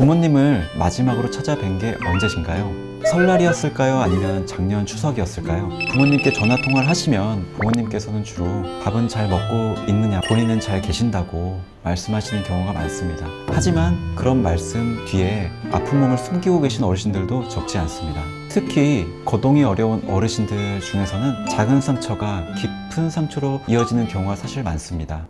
부모님을 마지막으로 찾아뵌 게 언제신가요? 설날이었을까요? 아니면 작년 추석이었을까요? 부모님께 전화통화를 하시면 부모님께서는 주로 밥은 잘 먹고 있느냐, 본인은 잘 계신다고 말씀하시는 경우가 많습니다. 하지만 그런 말씀 뒤에 아픈 몸을 숨기고 계신 어르신들도 적지 않습니다. 특히 거동이 어려운 어르신들 중에서는 작은 상처가 깊은 상처로 이어지는 경우가 사실 많습니다.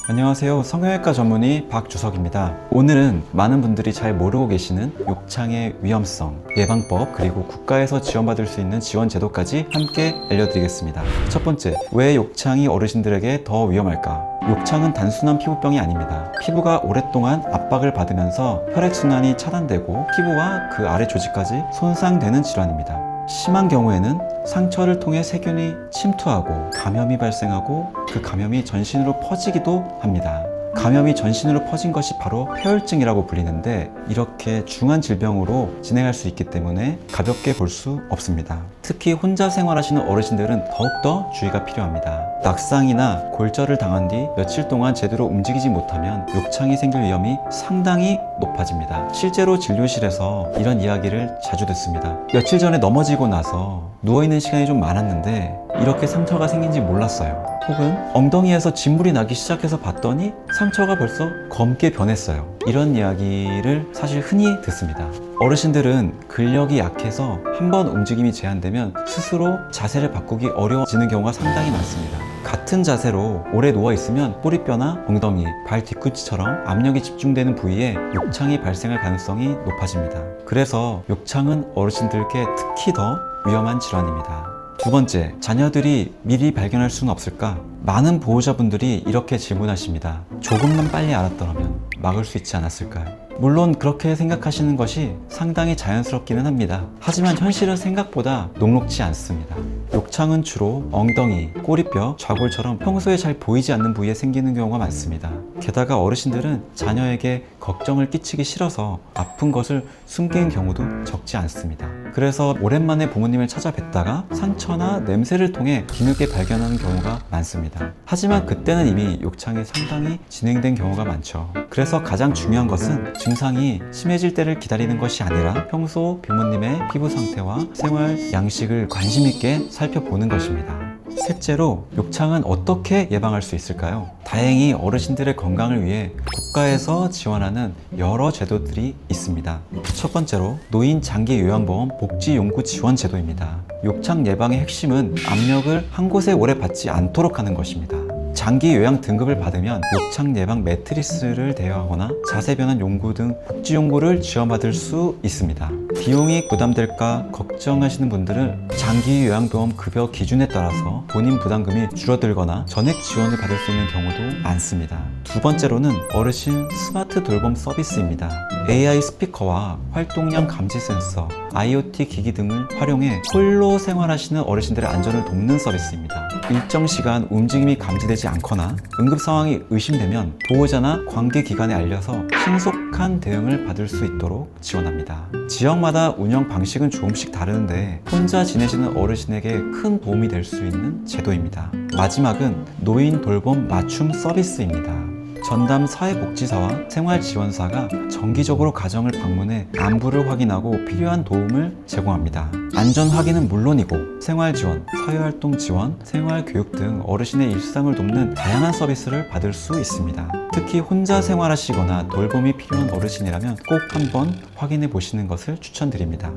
안녕하세요. 성형외과 전문의 박주석입니다. 오늘은 많은 분들이 잘 모르고 계시는 욕창의 위험성, 예방법, 그리고 국가에서 지원받을 수 있는 지원 제도까지 함께 알려드리겠습니다. 첫 번째, 왜 욕창이 어르신들에게 더 위험할까? 욕창은 단순한 피부병이 아닙니다. 피부가 오랫동안 압박을 받으면서 혈액순환이 차단되고 피부와 그 아래 조직까지 손상되는 질환입니다. 심한 경우에는 상처를 통해 세균이 침투하고 감염이 발생하고 그 감염이 전신으로 퍼지기도 합니다. 감염이 전신으로 퍼진 것이 바로 폐혈증이라고 불리는데 이렇게 중한 질병으로 진행할 수 있기 때문에 가볍게 볼 수 없습니다. 특히 혼자 생활하시는 어르신들은 더욱더 주의가 필요합니다. 낙상이나 골절을 당한 뒤 며칠 동안 제대로 움직이지 못하면 욕창이 생길 위험이 상당히 높아집니다. 실제로 진료실에서 이런 이야기를 자주 듣습니다. 며칠 전에 넘어지고 나서 누워있는 시간이 좀 많았는데 이렇게 상처가 생긴지 몰랐어요. 혹은 엉덩이에서 진물이 나기 시작해서 봤더니 상처가 벌써 검게 변했어요. 이런 이야기를 사실 흔히 듣습니다. 어르신들은 근력이 약해서 한번 움직임이 제한되면 스스로 자세를 바꾸기 어려워지는 경우가 상당히 많습니다. 같은 자세로 오래 누워있으면 꼬리뼈나 엉덩이, 발 뒤꿈치처럼 압력이 집중되는 부위에 욕창이 발생할 가능성이 높아집니다. 그래서 욕창은 어르신들께 특히 더 위험한 질환입니다. 두 번째, 자녀들이 미리 발견할 수는 없을까? 많은 보호자분들이 이렇게 질문하십니다. 조금만 빨리 알았더라면 막을 수 있지 않았을까요? 물론 그렇게 생각하시는 것이 상당히 자연스럽기는 합니다. 하지만 현실은 생각보다 녹록지 않습니다. 욕창은 주로 엉덩이, 꼬리뼈, 좌골처럼 평소에 잘 보이지 않는 부위에 생기는 경우가 많습니다. 게다가 어르신들은 자녀에게 걱정을 끼치기 싫어서 아픈 것을 숨기는 경우도 적지 않습니다. 그래서 오랜만에 부모님을 찾아뵙다가 상처나 냄새를 통해 뒤늦게 발견하는 경우가 많습니다. 하지만 그때는 이미 욕창이 상당히 진행된 경우가 많죠. 그래서 가장 중요한 것은 증상이 심해질 때를 기다리는 것이 아니라 평소 부모님의 피부 상태와 생활 양식을 관심 있게 살펴보는 것입니다. 셋째로, 욕창은 어떻게 예방할 수 있을까요? 다행히 어르신들의 건강을 위해 국가에서 지원하는 여러 제도들이 있습니다. 첫 번째로 노인 장기 요양보험 복지용구 지원 제도입니다. 욕창 예방의 핵심은 압력을 한 곳에 오래 받지 않도록 하는 것입니다. 장기 요양 등급을 받으면 욕창 예방 매트리스를 대여하거나 자세 변환 용구 등 복지 용구를 지원받을 수 있습니다. 비용이 부담될까 걱정하시는 분들은 장기 요양보험 급여 기준에 따라서 본인 부담금이 줄어들거나 전액 지원을 받을 수 있는 경우도 많습니다. 두 번째로는 어르신 스마트 돌봄 서비스입니다. AI 스피커와 활동량 감지 센서, IoT 기기 등을 활용해 홀로 생활하시는 어르신들의 안전을 돕는 서비스입니다. 일정 시간 움직임이 감지되지 않거나 응급 상황이 의심되면 보호자나 관계기관에 알려서 신속한 대응을 받을 수 있도록 지원합니다. 지역마다 운영 방식은 조금씩 다르는데 혼자 지내시는 어르신에게 큰 도움이 될 수 있는 제도입니다. 마지막은 노인 돌봄 맞춤 서비스입니다. 전담 사회복지사와 생활지원사가 정기적으로 가정을 방문해 안부를 확인하고 필요한 도움을 제공합니다. 안전 확인은 물론이고 생활지원, 사회활동 지원, 생활교육 등 어르신의 일상을 돕는 다양한 서비스를 받을 수 있습니다. 특히 혼자 생활하시거나 돌봄이 필요한 어르신이라면 꼭 한번 확인해 보시는 것을 추천드립니다.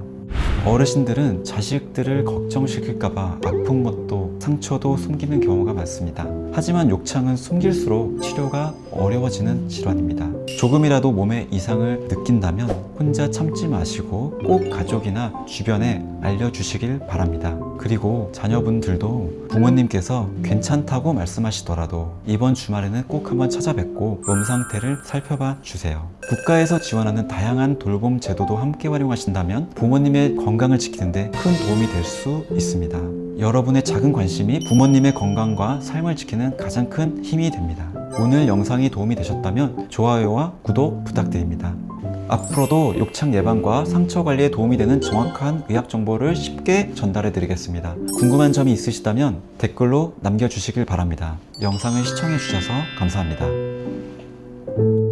어르신들은 자식들을 걱정시킬까봐 아픈 것도 상처도 숨기는 경우가 많습니다. 하지만 욕창은 숨길수록 치료가 어려워지는 질환입니다. 조금이라도 몸에 이상을 느낀다면 혼자 참지 마시고 꼭 가족이나 주변에 알려주시길 바랍니다. 그리고 자녀분들도 부모님께서 괜찮다고 말씀하시더라도 이번 주말에는 꼭 한번 찾아뵙고 몸 상태를 살펴봐 주세요. 국가에서 지원하는 다양한 돌봄 제도도 함께 활용하신다면 부모님의 건강을 지키는데 큰 도움이 될 수 있습니다. 여러분의 작은 관심이 부모님의 건강과 삶을 지키는 가장 큰 힘이 됩니다. 오늘 영상이 도움이 되셨다면 좋아요와 구독 부탁드립니다. 앞으로도 욕창 예방과 상처 관리에 도움이 되는 정확한 의학 정보를 쉽게 전달해 드리겠습니다. 궁금한 점이 있으시다면 댓글로 남겨주시길 바랍니다. 영상을 시청해 주셔서 감사합니다.